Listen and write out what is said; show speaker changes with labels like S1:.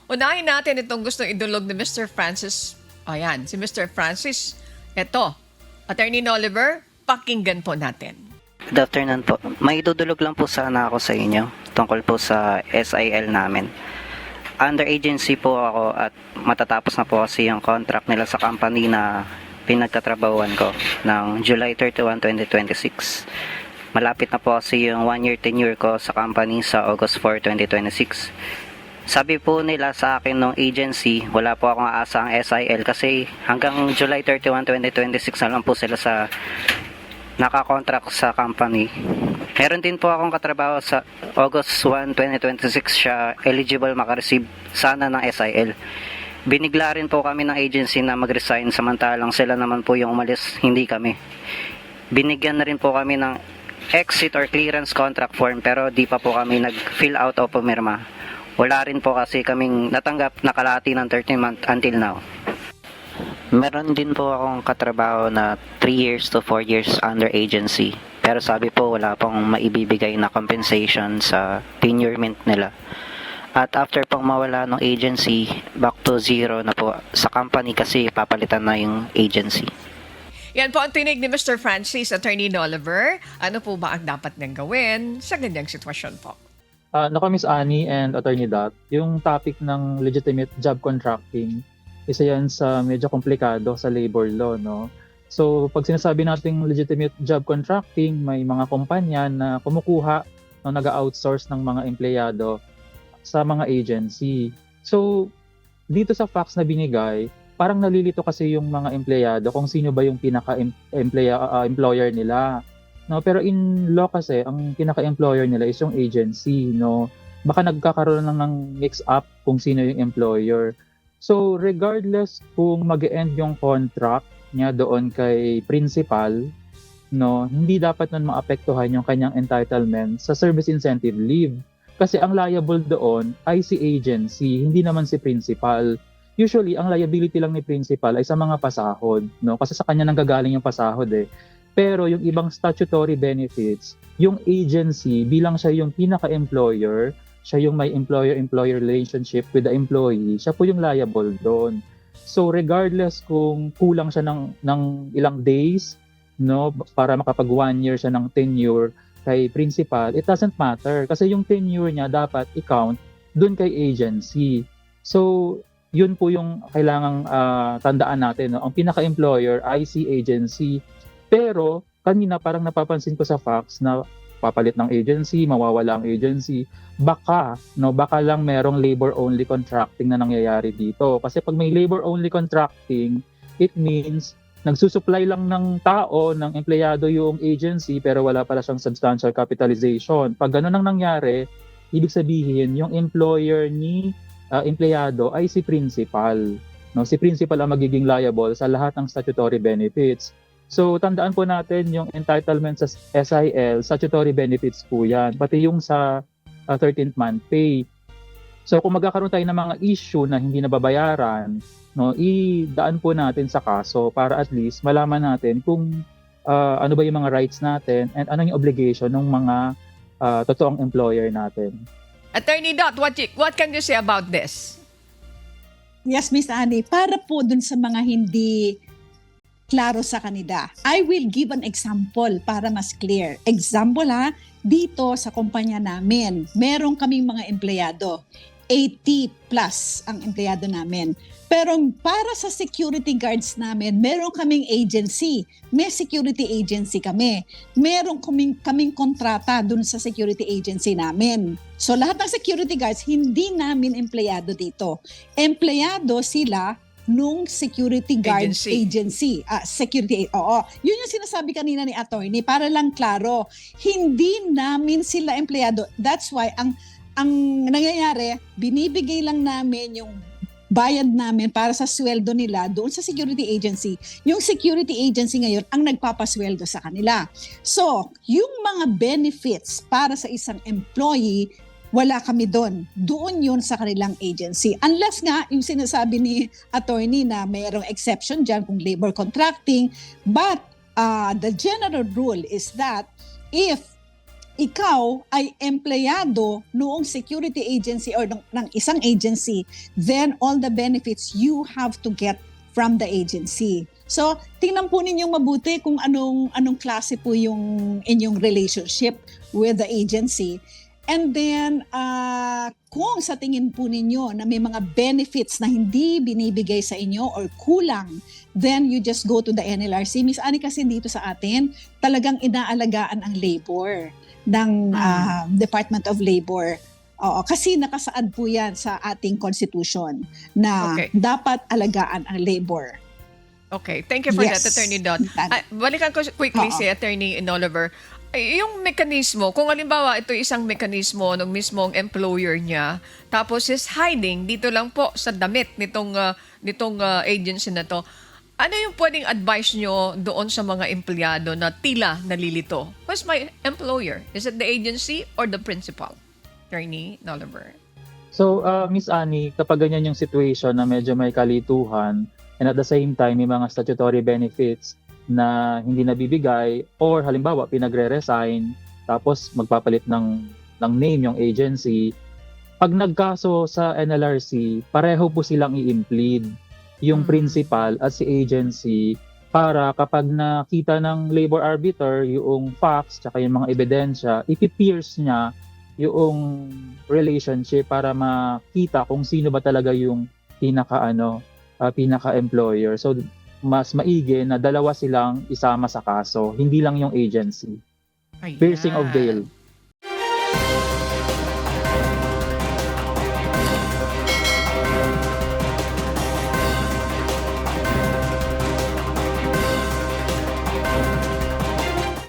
S1: Unahin natin itong gustong idulog ni Mr. Francis. Ayan, si Mr. Francis. Ito, Attorney Oliver, pakinggan po natin.
S2: Good afternoon po. May idudulog lang po sana ako sa inyo tungkol po sa SIL namin. Under agency po ako at matatapos na po kasi yung contract nila sa company na pinagtatrabahuan ko ng July 31, 2026. Malapit na po kasi yung 1-year tenure ko sa company sa August 4, 2026. Sabi po nila sa akin ng agency, wala po akong aasang SIL kasi hanggang July 31, 2026 na lang po sila sa nakakontract sa company. Meron din po akong katrabaho sa August 1, 2026 siya eligible makareceive sana ng SIL. Binigla rin po kami ng agency na mag-resign samantalang sila naman po yung umalis, hindi kami. Binigyan na rin po kami ng exit or clearance contract form pero di pa po kami nag-fill out o pumirma. Wala rin po kasi kaming natanggap na kalahati ng 13 month until now. Meron din po akong katrabaho na 3 years to 4 years under agency. Pero sabi po wala pong maibibigay na compensation sa tenurement nila. At after pong mawala ng agency, back to zero na po sa company kasi papalitan na yung agency.
S1: Yan po ang tinig ni Mr. Francis, Attorney Oliver. Ano po ba ang dapat niyang gawin sa ganyang sitwasyon po?
S3: Nako Miss Annie and Attorney Dot, yung topic ng legitimate job contracting, isa yan sa medyo komplikado sa labor law, no? So, pag sinasabi nating legitimate job contracting, may mga kumpanya na kumukuha o nag-outsource ng mga empleyado sa mga agency. So, dito sa facts na binigay, parang nalilito kasi yung mga empleyado kung sino ba yung pinaka-employer nila. No, pero in law kasi ang pinaka-employer nila is yung agency, no. Baka nagkakaroon lang ng mix-up kung sino yung employer. So regardless kung mag-e-end yung contract niya doon kay principal, no, hindi dapat nun maapektuhan yung kanyang entitlement sa service incentive leave. Kasi ang liable doon ay si agency, hindi naman si principal. Usually ang liability lang ni principal ay sa mga pasahod, no, kasi sa kanya nanggagaling yung pasahod eh. Pero yung ibang statutory benefits, yung agency bilang siya yung pinaka-employer, siya yung may employer-employer relationship with the employee, siya po yung liable doon. So regardless kung kulang siya ng ilang days, no, para makapag 1 year siya ng tenure kay principal, it doesn't matter kasi yung tenure niya dapat i-count doon kay agency. So yun po yung kailangang tandaan natin, no? Ang pinaka-employer ay si agency. Pero kanina parang napapansin ko sa facts na papalit ng agency, mawawala ang agency. Baka lang merong labor-only contracting na nangyayari dito. Kasi pag may labor-only contracting, it means nagsusupply lang ng tao, ng empleyado yung agency, pero wala pala siyang substantial capitalization. Pag gano'n ang nangyari, ibig sabihin yung employer ni empleyado ay si principal. No? Si principal ang magiging liable sa lahat ng statutory benefits. So, tandaan po natin yung entitlement sa SIL, statutory benefits po yan, pati yung sa 13th month pay. So, kung magkakaroon tayo ng mga issue na hindi nababayaran, no, idaan po natin sa kaso para at least malaman natin kung ano ba yung mga rights natin and ano yung obligation ng mga totoong employer natin.
S1: Attorney Dot, what can you say about this?
S4: Yes, Miss Annie, para po dun sa mga hindi klaro sa kanila, I will give an example para mas clear. Example dito sa kumpanya namin, meron kaming mga empleyado. 80 plus ang empleyado namin. Pero para sa security guards namin, meron kaming agency. May security agency kami. Meron kaming kontrata dun sa security agency namin. So lahat ng security guards, hindi namin empleyado dito. Empleyado sila nung security guard agency. Yun yung sinasabi kanina ni attorney, para lang klaro. Hindi namin sila empleyado. That's why ang nangyayari, binibigay lang namin yung bayad namin para sa sweldo nila doon sa security agency. Yung security agency ngayon ang nagpapasweldo sa kanila. So, yung mga benefits para sa isang employee, wala kami doon. Doon yun sa kanilang agency. Unless nga, yung sinasabi ni attorney na mayroong exception dyan kung labor contracting. But the general rule is that if ikaw ay empleyado noong security agency or ng isang agency, then all the benefits you have to get from the agency. So, tingnan po ninyong mabuti kung anong klase po yung inyong relationship with the agency. And then, kung sa tingin po ninyo na may mga benefits na hindi binibigay sa inyo or kulang, then you just go to the NLRC. Miss Annie, kasi dito sa atin, talagang inaalagaan ang labor ng Department of Labor. Oo, kasi nakasaad po yan sa ating constitution na dapat alagaan ang labor.
S1: Okay, thank you for
S4: Yes.
S1: that, Attorney Dot. Balikan ko quickly si Attorney Oliver. Yung mekanismo, kung halimbawa ito isang mekanismo ng mismong employer niya, tapos is hiding dito lang po sa damit nitong agency na to, ano yung pwedeng advice nyo doon sa mga empleyado na tila nalilito? Who's my employer? Is it the agency or the principal? Attorney Oliver.
S3: So, Miss Annie, kapag ganyan yung situation na medyo may kalituhan and at the same time may mga statutory benefits na hindi nabibigay or halimbawa pinagre-resign tapos magpapalit ng name yung agency, pag nagkaso sa NLRC, pareho po silang i-implead yung principal at si agency para kapag nakita ng labor arbiter yung facts tsaka yung mga ebidensya, ipipierce niya yung relationship para makita kung sino ba talaga yung pinaka-employer. So mas maigi na dalawa silang isama sa kaso, hindi lang yung agency.
S1: Ayan.
S3: Piercing of veil.